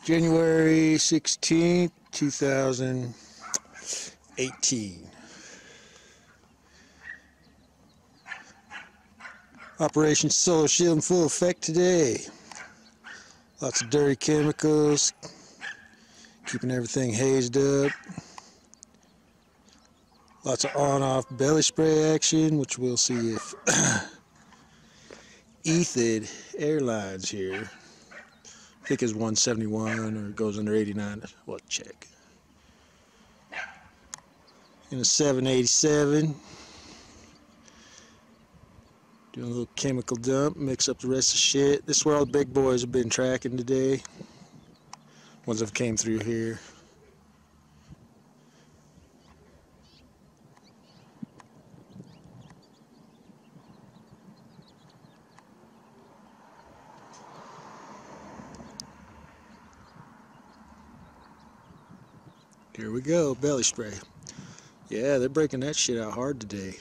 January 16th, 2018. Operation Solar Shield in full effect today. Lots of dirty chemicals, keeping everything hazed up. Lots of on-off belly spray action, which we'll see if Etihad Airlines here. I think it's 171 or it goes under 89. We'll check. In a 787. Doing a little chemical dump, mix up the rest of the shit. This is where all the big boys have been tracking today. Ones that came through here. Here we go, belly spray. Yeah, they're breaking that shit out hard today.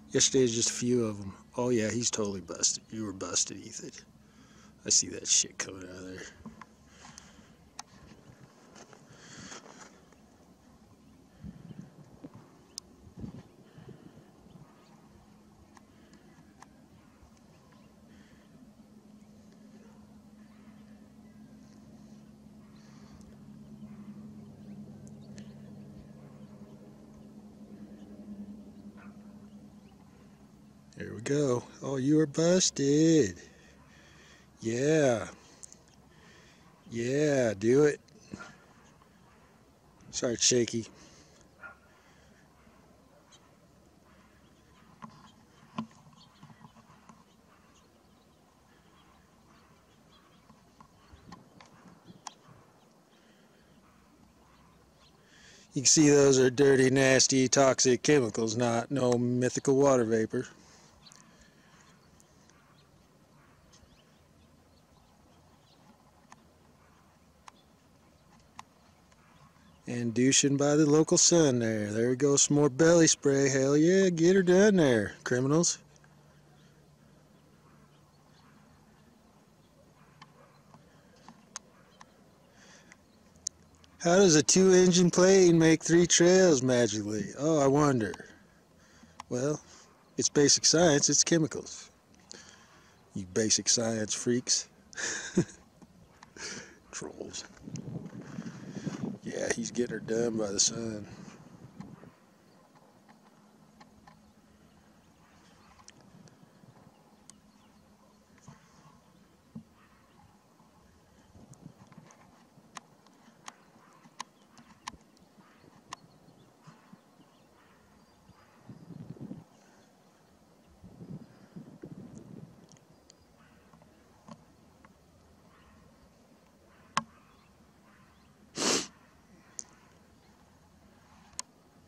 Yesterday was just a few of them. Oh yeah, he's totally busted. You were busted, Etihad. I see that shit coming out of there. There we go. Oh, you were busted. Yeah. Yeah, do it. Sorry, it's shaky. You can see those are dirty, nasty, toxic chemicals, not no mythical water vapor. And douching by the local sun there. There we go, some more belly spray. Hell yeah, get her done there, criminals. How does a 2-engine plane make 3 trails magically? Oh, I wonder. Well, it's basic science, it's chemicals. You basic science freaks. Trolls. Yeah, he's getting her done by the sun.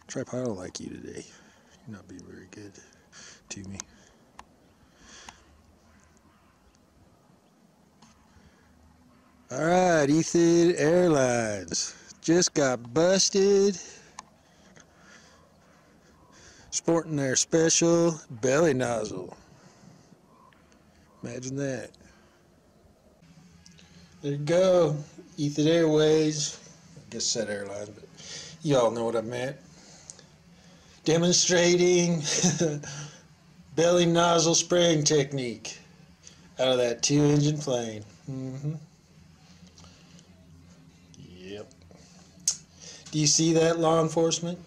Tripod don't like you today. You're not being very good to me. Alright, Etihad Airlines. Just got busted. Sporting their special belly nozzle. Imagine that. There you go. Etihad Airways. I guess said airlines, but you all know what I meant. Demonstrating belly nozzle spraying technique out of that 2-engine plane. Yep. Do you see that, law enforcement?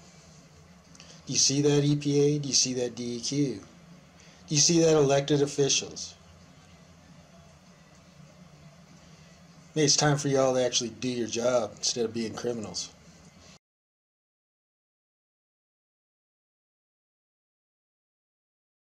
Do you see that, EPA? Do you see that, DEQ? Do you see that, elected officials? Maybe it's time for y'all to actually do your job instead of being criminals.